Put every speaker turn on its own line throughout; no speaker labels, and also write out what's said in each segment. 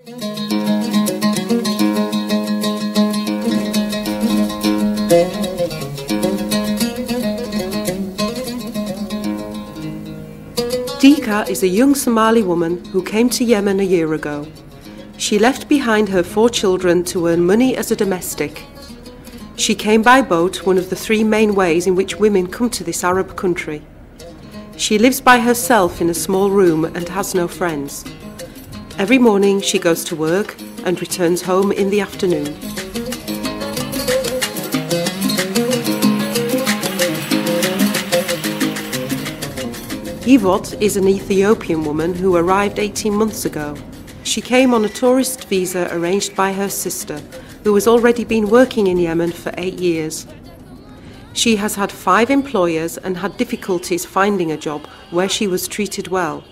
Dika is a young Somali woman who came to Yemen a year ago. She left behind her 4 children to earn money as a domestic. She came by boat, one of the 3 main ways in which women come to this Arab country. She lives by herself in a small room and has no friends. Every morning she goes to work and returns home in the afternoon. Yvot is an Ethiopian woman who arrived 18 months ago. She came on a tourist visa arranged by her sister, who has already been working in Yemen for 8 years. She has had 5 employers and had difficulties finding a job where she was treated well.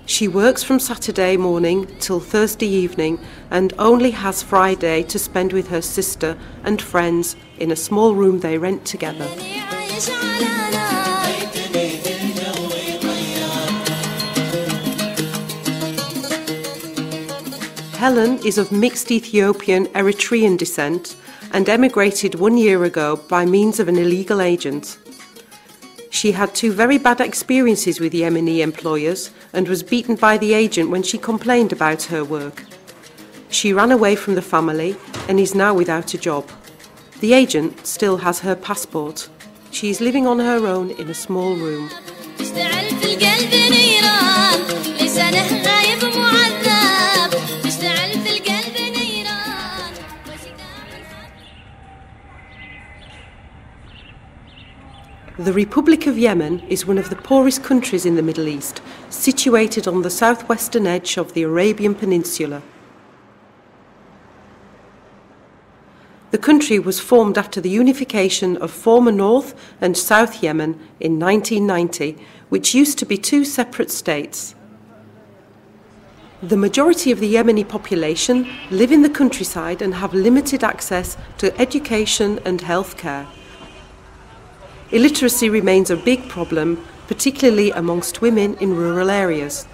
She works from Saturday morning till Thursday evening and only has Friday to spend with her sister and friends in a small room they rent together. Helen is of mixed Ethiopian Eritrean descent and emigrated 1 year ago by means of an illegal agent. She had 2 very bad experiences with Yemeni employers and was beaten by the agent when she complained about her work. She ran away from the family and is now without a job. The agent still has her passport. She is living on her own in a small room. The Republic of Yemen is one of the poorest countries in the Middle East, situated on the southwestern edge of the Arabian Peninsula. The country was formed after the unification of former North and South Yemen in 1990, which used to be 2 separate states. The majority of the Yemeni population live in the countryside and have limited access to education and health care. Illiteracy remains a big problem, particularly amongst women in rural areas.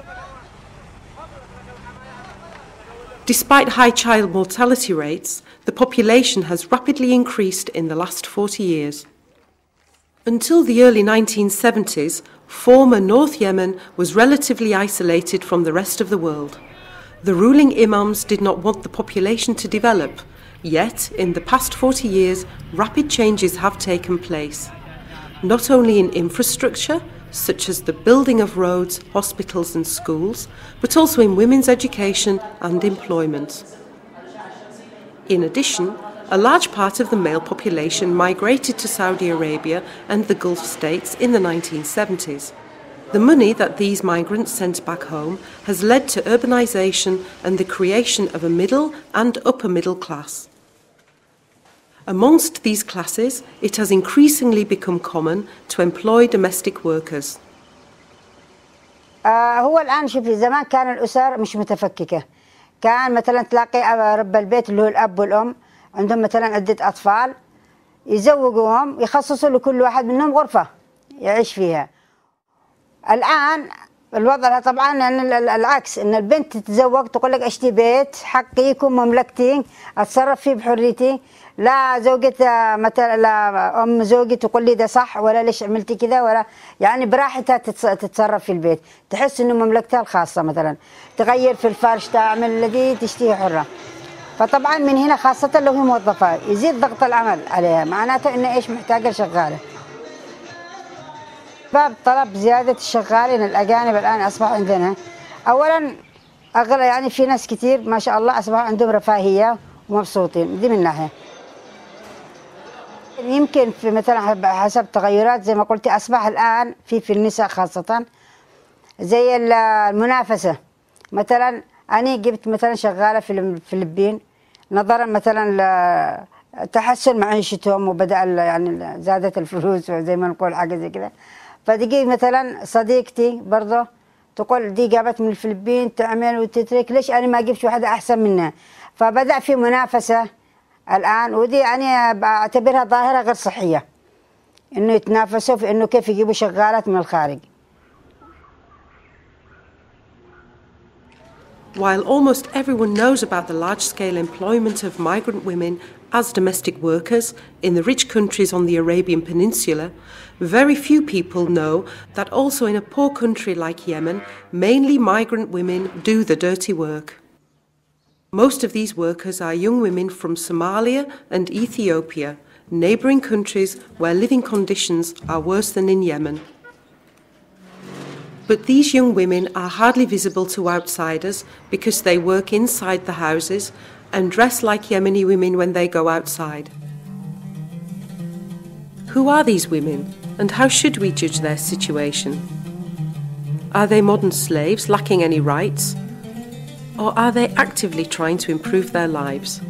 Despite high child mortality rates, the population has rapidly increased in the last 40 years. Until the early 1970s, former North Yemen was relatively isolated from the rest of the world. The ruling imams did not want the population to develop, yet in the past 40 years, rapid changes have taken place. Not only in infrastructure, such as the building of roads, hospitals and schools, but also in women's education and employment. In addition, a large part of the male population migrated to Saudi Arabia and the Gulf states in the 1970s. The money that these migrants sent back home has led to urbanization and the creation of a middle and upper middle class. Amongst these classes, it has increasingly become common to employ domestic workers.
هو الآن شوفي زمان كان الأسر مش متفككة. كان مثلا تلاقي رب البيت اللي هو الأب والأم عندهم مثلا عدة أطفال يزوجوهم يخصصوا لكل واحد منهم غرفة يعيش فيها. الآن الوضع طبعا العكس ان البنت تتزوج تقول لك اشتي بيت حقي يكون مملكتي اتصرف فيه بحريتي. لا زوجة مثلا لا ام زوجي تقول لي ده صح ولا ليش عملتي كذا ولا يعني براحتها تتصرف في البيت تحس انه مملكتها الخاصه مثلا تغير في الفرش تعمل الذي تشتهي حره. فطبعا من هنا خاصه لو هي موظفه يزيد ضغط العمل عليها معناته انه ايش محتاجه شغاله. باب طلب زياده الشغالين الاجانب الان اصبح عندنا اولا اغلى يعني في ناس كثير ما شاء الله اصبح عندهم رفاهيه ومبسوطين دي من ناحيه. يمكن في مثلا حسب تغيرات زي ما قلت أصبح الآن في النساء خاصة زي المنافسة. مثلا أنا جبت مثلا شغالة في الفلبين نظرا مثلا لتحسن معيشتهم وبدأ يعني زادت الفلوس وزي ما نقول حاجة زي كذا. فتجي مثلا صديقتي برضه تقول دي جابت من الفلبين تعمل وتترك ليش أنا ما أجيبش واحدة أحسن منها. فبدأ في منافسة الآن ودي يعني بعتبرها ظاهرة غير صحية إنه يتنافسوا في إنه كيف يجيبوا شغالات من الخارج.
While almost everyone knows about the large-scale employment of migrant women as domestic workers in the rich countries on the Arabian Peninsula, very few people know that also in a poor country like Yemen, mainly migrant women do the dirty work. Most of these workers are young women from Somalia and Ethiopia, neighbouring countries where living conditions are worse than in Yemen. But these young women are hardly visible to outsiders because they work inside the houses and dress like Yemeni women when they go outside. Who are these women, and how should we judge their situation? Are they modern slaves lacking any rights? Or are they actively trying to improve their lives?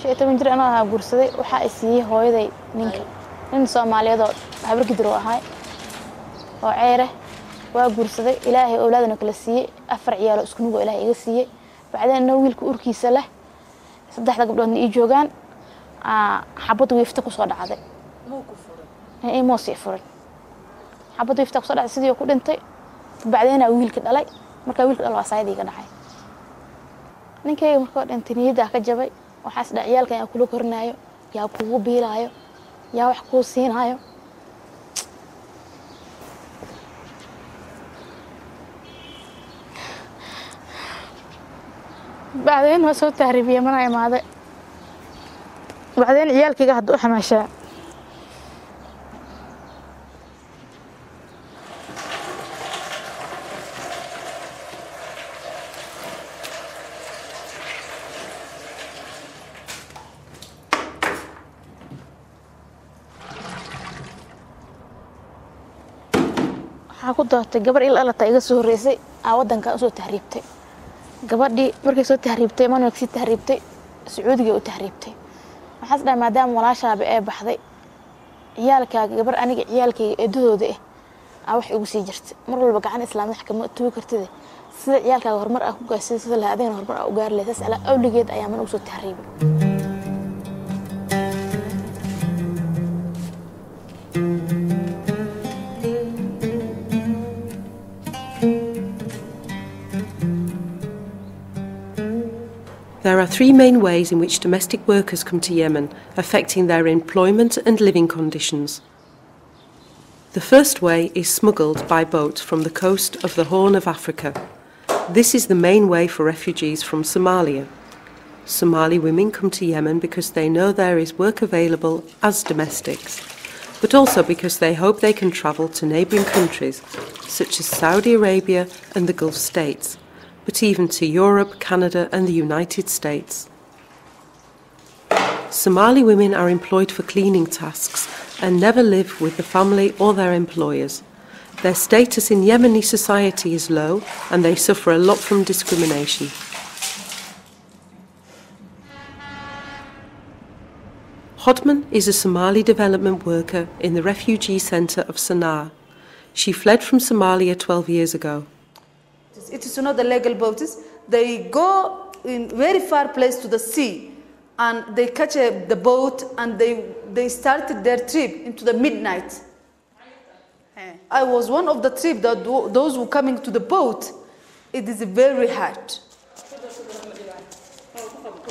شيء جرى أنا قرصدي وحاسيه هاي ذي نينك نين سوماليا ذا حبر كدروا هاي وعيره وقرصدي إلهي أولادنا كلاسية أفرع عيال أسكنوا إلهي إيجاسية بعدين نويل كوركي سله صدق حتى قبل أن يجوجان حبطوا يفتكوا صار عادي مو كفر إيه مو صفر حبطوا يفتكوا صار عادي سيدي وكل أنت بعدين أويل كده لا مركا أويل كده الوصايدي كده هاي نينك مركا أنت نيدا كجبي وحاسد عيالك يا كلو كرنايو يا كوو بيلايو يا wax ku siinayo بعدين ما سو تهريبيه ما imaade بعدين عيالkayga haduu xamaashaa ku doortay gabar ilaa la iga soo horeysay wadanka soo tahriibtay gabadhii markay soo tahriibtay man waqti tahriibtay Sacuudiga u tahriibtay waxaas dhaa maadaama walaashaaba ee baxday ciyaalkaaga gabar aniga ciyaalkayga eedadooda wax ugu sii jirtay mar walba gacan islaamada xakamo tuu kartida sida ciyaalkaaga horumar ku gaasay sida la adeyn horumar u gaar leeyahay ala awligeed ayaa man ugu soo tahriibay
There are three main ways in which domestic workers come to Yemen, affecting their employment and living conditions. The first way is smuggled by boat from the coast of the Horn of Africa. This is the main way for refugees from Somalia. Somali women come to Yemen because they know there is work available as domestics, but also because they hope they can travel to neighbouring countries such as Saudi Arabia and the Gulf states, but even to Europe, Canada and the United States. Somali women are employed for cleaning tasks and never live with the family or their employers. Their status in Yemeni society is low and they suffer a lot from discrimination. Hodman is a Somali development worker in the refugee centre of Sana'a. She fled from Somalia 12 years ago.
It is not the legal boats. They go in very far place to the sea and they catch the boat and they started their trip into the midnight. I was one of the trip that those who coming to the boat, it is very hard.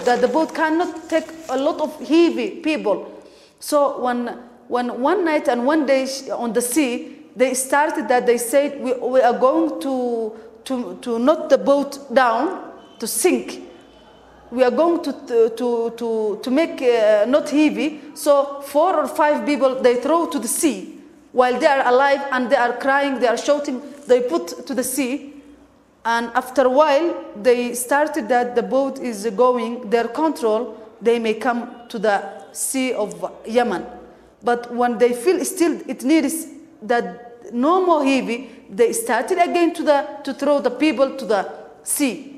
That the boat cannot take a lot of heavy people. So when one night and one day on the sea, they started that they said we are going to knock the boat down, to sink. We are going to make not heavy. So 4 or 5 people they throw to the sea while they are alive and they are crying, they are shouting. They put to the sea, and after a while they started that the boat is going their control. They may come to the sea of Yemen, but when they feel still it needs that no more heavy, they started again to throw the people to the sea.